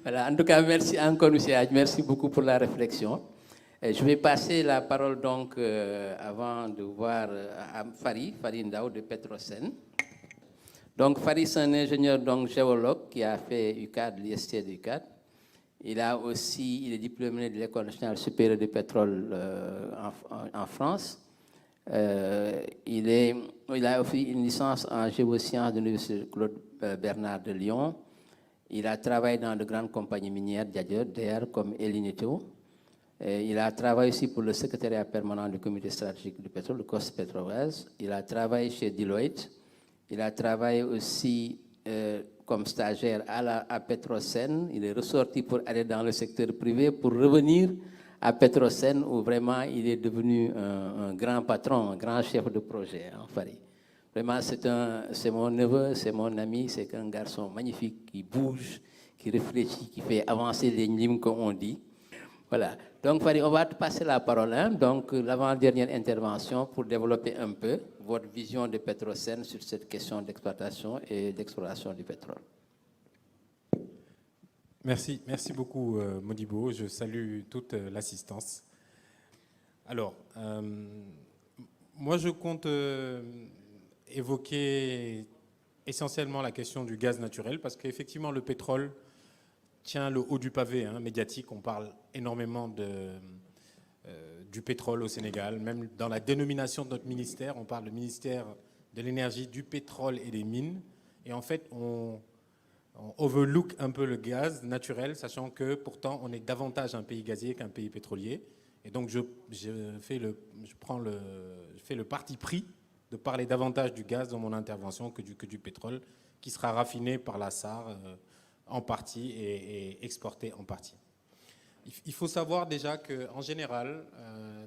Voilà, en tout cas, merci encore, monsieur Hadj. Merci beaucoup pour la réflexion. Je vais passer la parole donc, avant de voir à Fari Ndao de Petrosen. Donc, Fari, c'est un ingénieur donc, géologue qui a fait UCAD, l'IST de UCAD. Il est diplômé de l'École nationale supérieure du pétrole en France. Il a aussi une licence en géosciences de l'Université Claude Bernard de Lyon. Il a travaillé dans de grandes compagnies minières d'ailleurs comme Elinito. Il a travaillé aussi pour le secrétariat permanent du comité stratégique du pétrole, le COS Petroes. Il a travaillé chez Deloitte. Il a travaillé aussi comme stagiaire à Petrosen. Il est ressorti pour aller dans le secteur privé pour revenir à Petrosen où vraiment il est devenu un grand patron, un grand chef de projet, hein, Fari. Vraiment, c'est mon neveu, c'est mon ami, c'est un garçon magnifique qui bouge, qui réfléchit, qui fait avancer les lignes, comme on dit. Voilà. Donc, Fari, on va te passer la parole. Hein? Donc, l'avant-dernière intervention pour développer un peu votre vision de Petrosen sur cette question d'exploitation et d'exploration du pétrole. Merci beaucoup, Modibo. Je salue toute l'assistance. Alors, moi, je compte évoquer essentiellement la question du gaz naturel parce qu'effectivement, le pétrole tient le haut du pavé médiatique. On parle énormément du pétrole au Sénégal. Même dans la dénomination de notre ministère, on parle de ministère de l'énergie, du pétrole et des mines. Et en fait, on overlook un peu le gaz naturel, sachant que pourtant, on est davantage un pays gazier qu'un pays pétrolier. Et donc, je fais le parti pris de parler davantage du gaz dans mon intervention que du pétrole, qui sera raffiné par la SAR en partie et exporté en partie. Il faut savoir déjà qu'en général,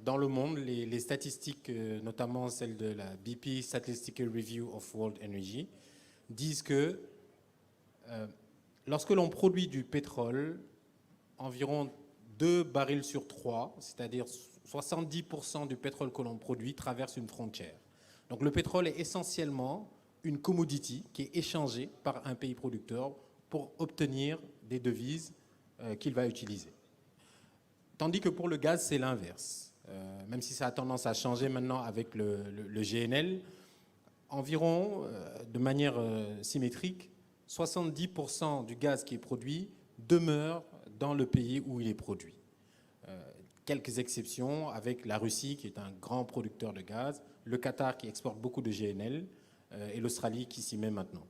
dans le monde, les statistiques, notamment celles de la BP Statistical Review of World Energy, disent que lorsque l'on produit du pétrole, environ 2 barils sur 3, c'est-à-dire 70% du pétrole que l'on produit, traverse une frontière. Donc le pétrole est essentiellement une commodity qui est échangée par un pays producteur pour obtenir des devises qu'il va utiliser. Tandis que pour le gaz, c'est l'inverse. Même si ça a tendance à changer maintenant avec le GNL, environ, de manière symétrique, 70% du gaz qui est produit demeure dans le pays où il est produit. Quelques exceptions avec la Russie qui est un grand producteur de gaz, le Qatar qui exporte beaucoup de GNL et l'Australie qui s'y met maintenant.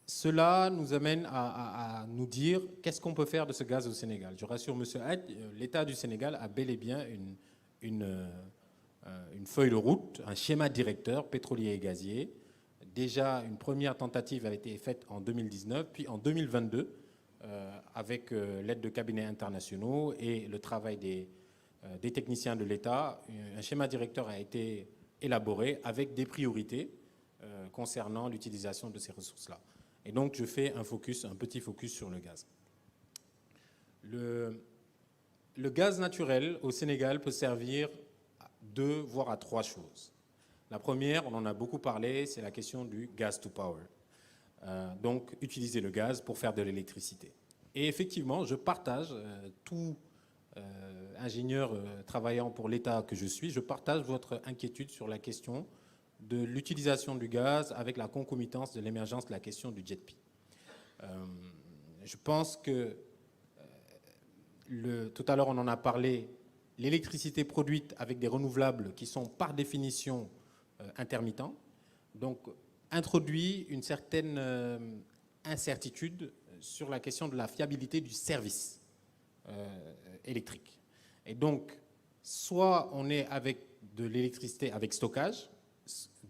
Cela nous amène à nous dire qu'est-ce qu'on peut faire de ce gaz au Sénégal. Je rassure M. Hadj, l'État du Sénégal a bel et bien une feuille de route, un schéma directeur pétrolier et gazier. Déjà, une première tentative a été faite en 2019, puis en 2022, avec l'aide de cabinets internationaux et le travail des techniciens de l'État, un schéma directeur a été élaboré avec des priorités concernant l'utilisation de ces ressources-là. Et donc, je fais un petit focus sur le gaz. Le gaz naturel au Sénégal peut servir à 2, voire à 3 choses. La première, on en a beaucoup parlé, c'est la question du gas to power. Donc, utiliser le gaz pour faire de l'électricité. Et effectivement, je partage, tout ingénieur travaillant pour l'État que je suis, je partage votre inquiétude sur la question de l'utilisation du gaz avec la concomitance de l'émergence de la question du JETP. Je pense que, tout à l'heure on en a parlé, l'électricité produite avec des renouvelables qui sont par définition intermittents, donc introduit une certaine incertitude sur la question de la fiabilité du service électrique. Et donc, soit on est avec de l'électricité avec stockage,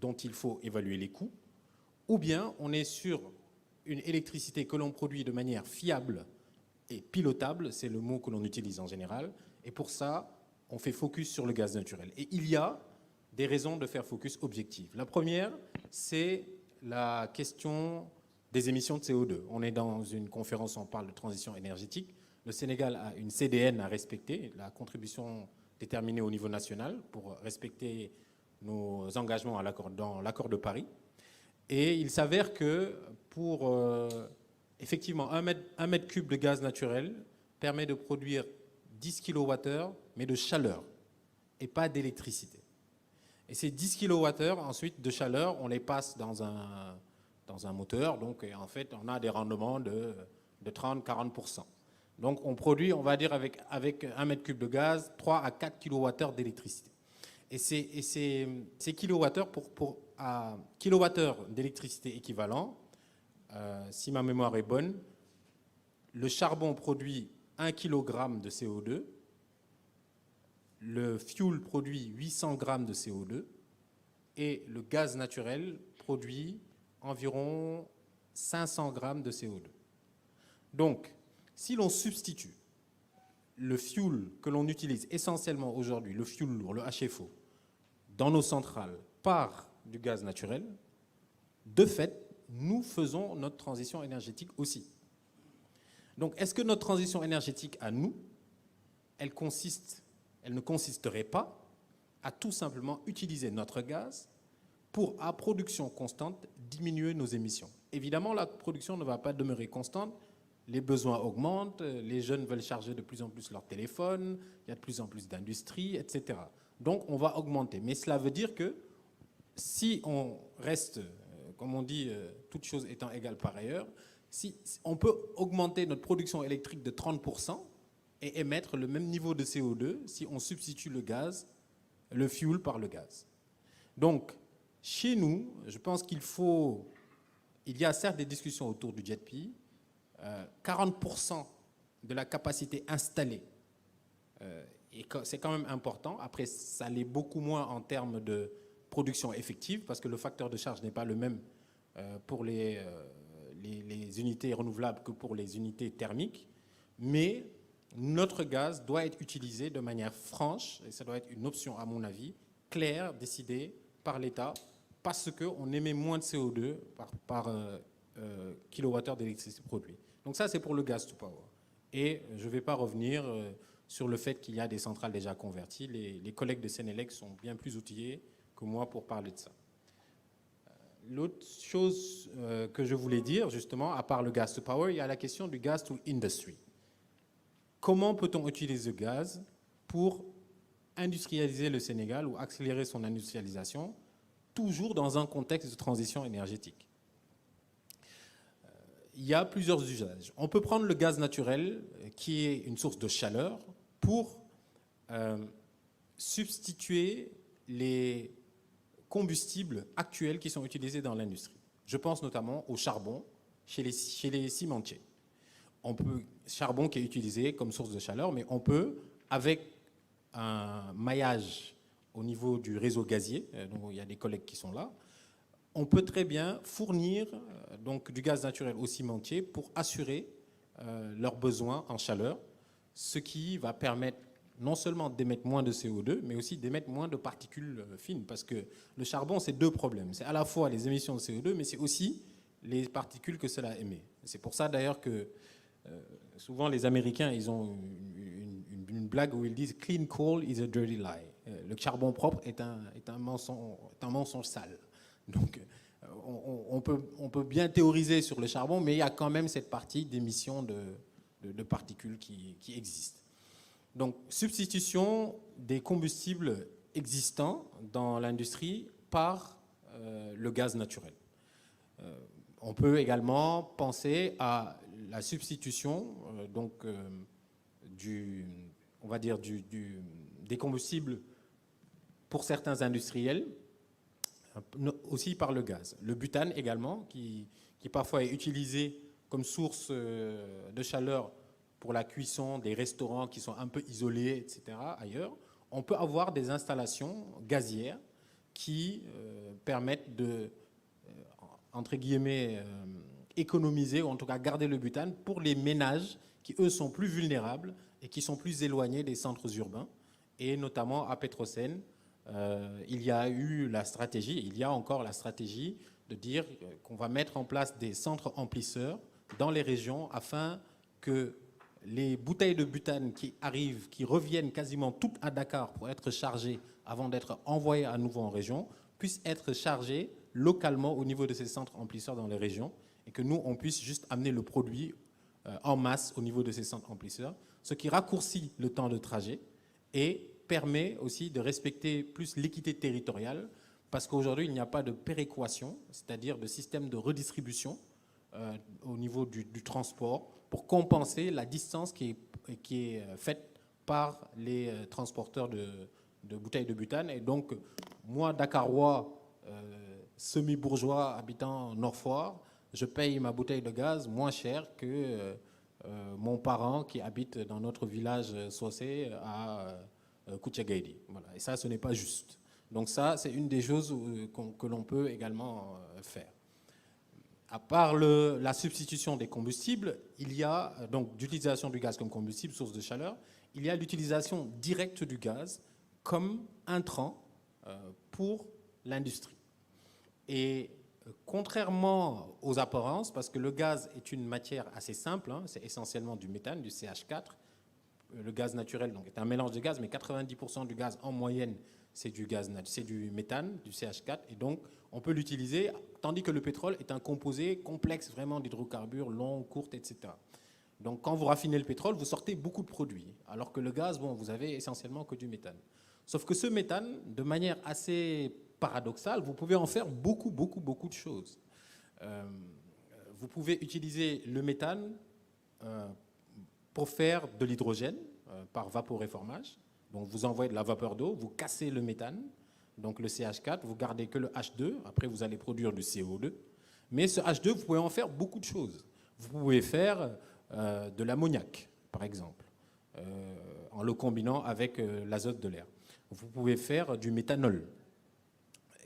dont il faut évaluer les coûts, ou bien on est sur une électricité que l'on produit de manière fiable et pilotable, c'est le mot que l'on utilise en général, et pour ça, on fait focus sur le gaz naturel. Et il y a des raisons de faire focus objectif. La première, c'est la question des émissions de CO2. On est dans une conférence où on parle de transition énergétique. Le Sénégal a une CDN à respecter, la contribution déterminée au niveau national pour respecter nos engagements dans l'accord de Paris. Et il s'avère que pour effectivement, un mètre cube de gaz naturel permet de produire 10 kWh, mais de chaleur, et pas d'électricité. Et ces 10 kWh, ensuite, de chaleur, on les passe dans un moteur, donc en fait, on a des rendements de 30-40%. Donc on produit, on va dire, avec un mètre cube de gaz, 3 à 4 kWh d'électricité. Et ces kilowattheures à kilowattheure d'électricité équivalent, si ma mémoire est bonne, le charbon produit 1 kg de CO2, le fuel produit 800 g de CO2 et le gaz naturel produit environ 500 g de CO2. Donc, si l'on substitue le fuel que l'on utilise essentiellement aujourd'hui, le fuel lourd, le HFO, dans nos centrales par du gaz naturel, de fait, nous faisons notre transition énergétique aussi. Donc, est-ce que notre transition énergétique à nous, elle ne consisterait pas à tout simplement utiliser notre gaz pour, à production constante, diminuer nos émissions? Évidemment, la production ne va pas demeurer constante. Les besoins augmentent, les jeunes veulent charger de plus en plus leur téléphone, il y a de plus en plus d'industries, etc. Donc, on va augmenter. Mais cela veut dire que si on reste, comme on dit, toutes choses étant égales par ailleurs, si on peut augmenter notre production électrique de 30% et émettre le même niveau de CO2 si on substitue le gaz, le fuel par le gaz. Donc, chez nous, je pense il y a certes des discussions autour du JETP, 40% de la capacité installée, et c'est quand même important. Après, ça l'est beaucoup moins en termes de production effective, parce que le facteur de charge n'est pas le même pour les unités renouvelables que pour les unités thermiques, mais notre gaz doit être utilisé de manière franche, et ça doit être une option, à mon avis, claire, décidée par l'État, parce qu'on émet moins de CO2 par kilowattheure d'électricité produite. Donc ça, c'est pour le gas to power. Et je ne vais pas revenir sur le fait qu'il y a des centrales déjà converties. Les collègues de Sénélec sont bien plus outillés que moi pour parler de ça. L'autre chose que je voulais dire, justement, à part le gas to power, il y a la question du gas to industry. Comment peut-on utiliser le gaz pour industrialiser le Sénégal ou accélérer son industrialisation, toujours dans un contexte de transition énergétique? Il y a plusieurs usages. On peut prendre le gaz naturel, qui est une source de chaleur, pour substituer les combustibles actuels qui sont utilisés dans l'industrie. Je pense notamment au charbon chez les cimentiers. Charbon qui est utilisé comme source de chaleur, mais on peut, avec un maillage au niveau du réseau gazier, dont il y a des collègues qui sont là, on peut très bien fournir donc, du gaz naturel aux cimentiers pour assurer leurs besoins en chaleur, ce qui va permettre non seulement d'émettre moins de CO2, mais aussi d'émettre moins de particules fines, parce que le charbon, c'est deux problèmes. C'est à la fois les émissions de CO2, mais c'est aussi les particules que cela émet. C'est pour ça d'ailleurs que souvent les Américains, ils ont une blague où ils disent « clean coal is a dirty lie ». Le charbon propre est un mensonge sale. Donc, on peut bien théoriser sur le charbon, mais il y a quand même cette partie d'émissions de particules qui existe. Donc, substitution des combustibles existants dans l'industrie par le gaz naturel. On peut également penser à la substitution des combustibles pour certains industriels, aussi par le gaz. Le butane également, qui parfois est utilisé comme source de chaleur pour la cuisson des restaurants qui sont un peu isolés, etc., ailleurs. On peut avoir des installations gazières qui permettent de, entre guillemets, économiser, ou en tout cas garder le butane pour les ménages qui, eux, sont plus vulnérables et qui sont plus éloignés des centres urbains. Et notamment à Petrosen, il y a encore la stratégie de dire qu'on va mettre en place des centres emplisseurs dans les régions afin que les bouteilles de butane qui reviennent quasiment toutes à Dakar pour être chargées avant d'être envoyées à nouveau en région, puissent être chargées localement au niveau de ces centres emplisseurs dans les régions et que nous, on puisse juste amener le produit en masse au niveau de ces centres remplisseurs, ce qui raccourcit le temps de trajet et permet aussi de respecter plus l'équité territoriale, parce qu'aujourd'hui, il n'y a pas de péréquation, c'est-à-dire de système de redistribution au niveau du transport pour compenser la distance qui est faite par les transporteurs de bouteilles de butane. Et donc, moi, Dakarois, semi-bourgeois habitant Nord-Foire, je paye ma bouteille de gaz moins cher que mon parent qui habite dans notre village saucé à Koutiagaïdi. Voilà. Et ça, ce n'est pas juste. Donc ça, c'est une des choses que l'on peut également faire. À part la substitution des combustibles, il y a donc d'utilisation du gaz comme combustible, source de chaleur, il y a l'utilisation directe du gaz comme intrant pour l'industrie. Et contrairement aux apparences, parce que le gaz est une matière assez simple, hein, c'est essentiellement du méthane, du CH4, le gaz naturel donc, est un mélange de gaz, mais 90% du gaz en moyenne, c'est du méthane, du CH4, et donc on peut l'utiliser, tandis que le pétrole est un composé complexe vraiment d'hydrocarbures, longs, courts, etc. Donc quand vous raffinez le pétrole, vous sortez beaucoup de produits, alors que le gaz, bon, vous avez essentiellement que du méthane. Sauf que ce méthane, de manière assez paradoxale, vous pouvez en faire beaucoup de choses. Vous pouvez utiliser le méthane pour faire de l'hydrogène par vaporéformage. Donc vous envoyez de la vapeur d'eau, vous cassez le méthane, donc le CH4, vous gardez que le H2, après vous allez produire du CO2. Mais ce H2, vous pouvez en faire beaucoup de choses. Vous pouvez faire de l'ammoniac, par exemple, en le combinant avec l'azote de l'air. Vous pouvez faire du méthanol.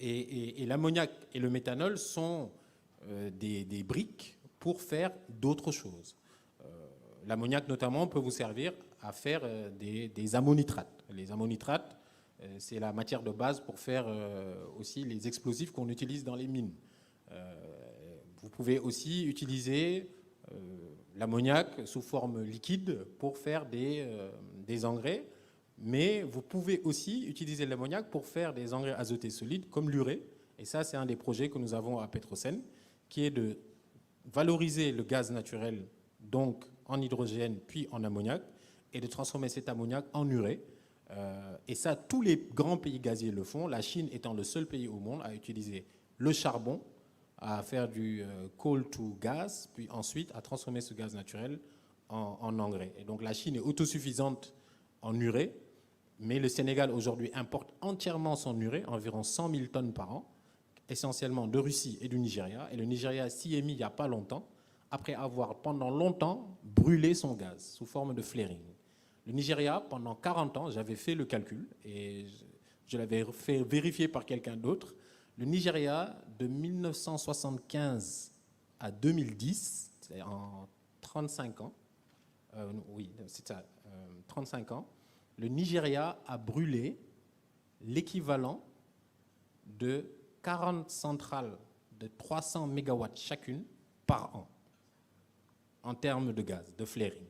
Et l'ammoniac et le méthanol sont des briques pour faire d'autres choses. L'ammoniac, notamment, peut vous servir à faire des ammonitrates. Les ammonitrates, c'est la matière de base pour faire aussi les explosifs qu'on utilise dans les mines. Vous pouvez aussi utiliser l'ammoniac sous forme liquide pour faire des engrais, mais vous pouvez aussi utiliser l'ammoniac pour faire des engrais azotés solides comme l'urée. Et ça, c'est un des projets que nous avons à Petrosen, qui est de valoriser le gaz naturel, donc en hydrogène puis en ammoniac, et de transformer cet ammoniac en urée. Et ça, tous les grands pays gaziers le font, la Chine étant le seul pays au monde à utiliser le charbon, à faire du coal to gas, puis ensuite à transformer ce gaz naturel en engrais. Et donc la Chine est autosuffisante en urée, mais le Sénégal aujourd'hui importe entièrement son urée, environ 100 000 tonnes par an, essentiellement de Russie et du Nigeria. Et le Nigeria s'y est mis il n'y a pas longtemps, après avoir pendant longtemps brûlé son gaz sous forme de flaring. Le Nigeria, pendant 40 ans, j'avais fait le calcul et je l'avais fait vérifier par quelqu'un d'autre. Le Nigeria, de 1975 à 2010, c'est en 35 ans, oui, c'est ça, 35 ans, le Nigeria a brûlé l'équivalent de 40 centrales de 300 mégawatts chacune par an en termes de gaz, de flaring.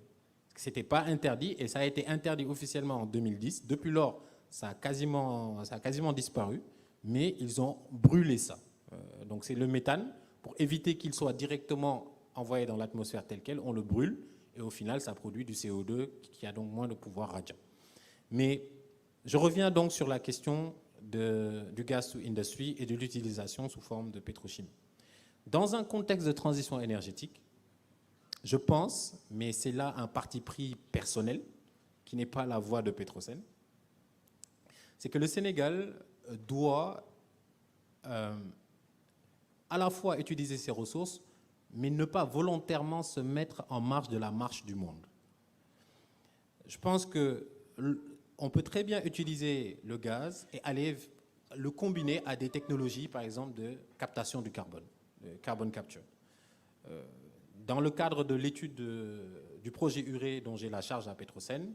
Ce n'était pas interdit et ça a été interdit officiellement en 2010. Depuis lors, ça a quasiment disparu, mais ils ont brûlé ça. Donc c'est le méthane. Pour éviter qu'il soit directement envoyé dans l'atmosphère tel quel, on le brûle et au final, ça produit du CO2 qui a donc moins de pouvoir radiant. Mais je reviens donc sur la question du gas to industry et de l'utilisation sous forme de pétrochimie. Dans un contexte de transition énergétique, je pense, mais c'est là un parti pris personnel, qui n'est pas la voie de Petrosen, c'est que le Sénégal doit à la fois utiliser ses ressources, mais ne pas volontairement se mettre en marge de la marche du monde. Je pense qu'on peut très bien utiliser le gaz et aller le combiner à des technologies, par exemple, de captation du carbone, de carbon capture. Dans le cadre de l'étude du projet urée dont j'ai la charge à Petrosen,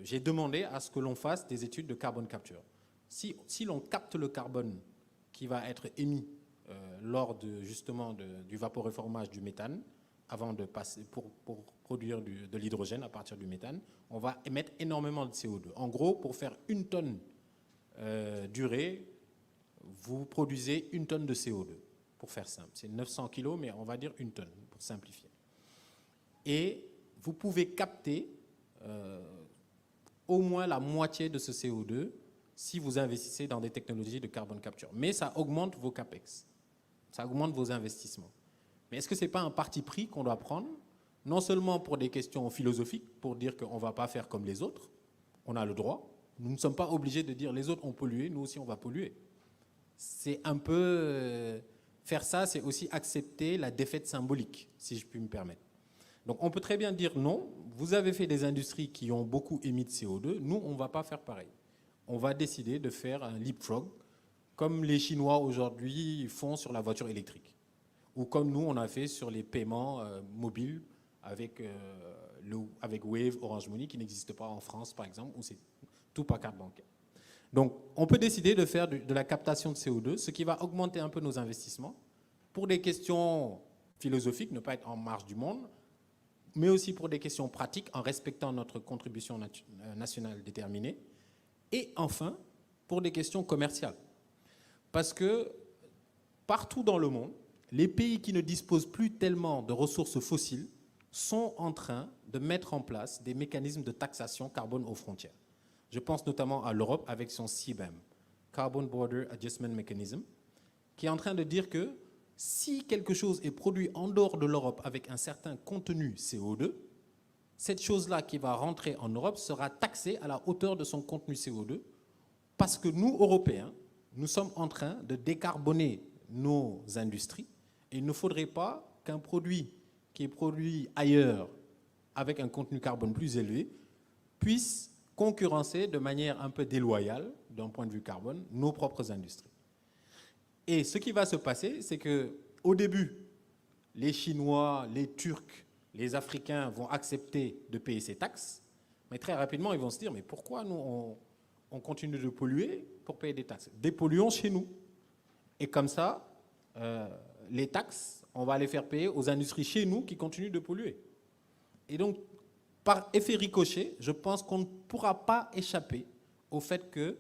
j'ai demandé à ce que l'on fasse des études de carbon capture. Si l'on capte le carbone qui va être émis lors du vaporéformage du méthane, avant de passer pour produire de l'hydrogène à partir du méthane, on va émettre énormément de CO2. En gros, pour faire 1 tonne d'urée, vous produisez 1 tonne de CO2. pour faire simple. C'est 900 kilos, mais on va dire 1 tonne, pour simplifier. Et vous pouvez capter au moins la moitié de ce CO2 si vous investissez dans des technologies de carbone capture. Mais ça augmente vos CAPEX, ça augmente vos investissements. Mais est-ce que ce n'est pas un parti pris qu'on doit prendre, non seulement pour des questions philosophiques, pour dire qu'on ne va pas faire comme les autres, on a le droit, nous ne sommes pas obligés de dire les autres ont pollué, nous aussi on va polluer. C'est un peu... faire ça, c'est aussi accepter la défaite symbolique, si je puis me permettre. Donc on peut très bien dire non, vous avez fait des industries qui ont beaucoup émis de CO2, nous on ne va pas faire pareil. On va décider de faire un leapfrog, comme les Chinois aujourd'hui font sur la voiture électrique, ou comme nous on a fait sur les paiements mobiles avec Wave, Orange Money, qui n'existe pas en France par exemple, où c'est tout par carte bancaire. Donc on peut décider de faire de la captation de CO2, ce qui va augmenter un peu nos investissements, pour des questions philosophiques, ne pas être en marge du monde, mais aussi pour des questions pratiques, en respectant notre contribution nationale déterminée, et enfin, pour des questions commerciales. Parce que partout dans le monde, les pays qui ne disposent plus tellement de ressources fossiles sont en train de mettre en place des mécanismes de taxation carbone aux frontières. Je pense notamment à l'Europe avec son CBAM, Carbon Border Adjustment Mechanism, qui est en train de dire que si quelque chose est produit en dehors de l'Europe avec un certain contenu CO2, cette chose-là qui va rentrer en Europe sera taxée à la hauteur de son contenu CO2, parce que nous, Européens, nous sommes en train de décarboner nos industries, et il ne faudrait pas qu'un produit qui est produit ailleurs avec un contenu carbone plus élevé puisse concurrencer de manière un peu déloyale, d'un point de vue carbone, nos propres industries. Et ce qui va se passer, c'est qu'au début, les Chinois, les Turcs, les Africains vont accepter de payer ces taxes, mais très rapidement, ils vont se dire, mais pourquoi nous, on continue de polluer pour payer des taxes? Dépolluons chez nous. Et comme ça, les taxes, on va les faire payer aux industries chez nous qui continuent de polluer. Et donc, par effet ricochet, je pense qu'on ne pourra pas échapper au fait que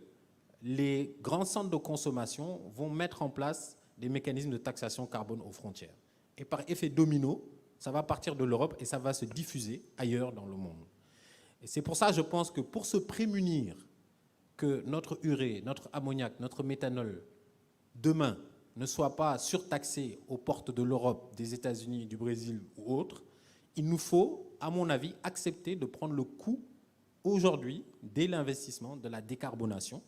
les grands centres de consommation vont mettre en place des mécanismes de taxation carbone aux frontières. Et par effet domino, ça va partir de l'Europe et ça va se diffuser ailleurs dans le monde. Et c'est pour ça, je pense que pour se prémunir que notre urée, notre ammoniac, notre méthanol, demain, ne soit pas surtaxé aux portes de l'Europe, des États-Unis, du Brésil ou autres, il nous faut, à mon avis, accepter de prendre le coût aujourd'hui, dès l'investissement, de la décarbonation.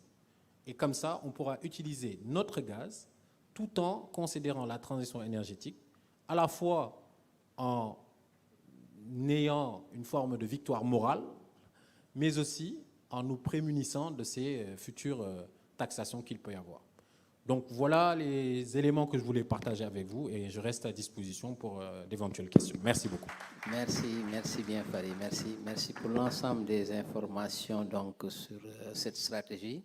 Et comme ça, on pourra utiliser notre gaz tout en considérant la transition énergétique, à la fois en ayant une forme de victoire morale, mais aussi en nous prémunissant de ces futures taxations qu'il peut y avoir. Donc voilà les éléments que je voulais partager avec vous et je reste à disposition pour d'éventuelles questions. Merci beaucoup. Merci bien Fary, merci pour l'ensemble des informations donc, sur cette stratégie.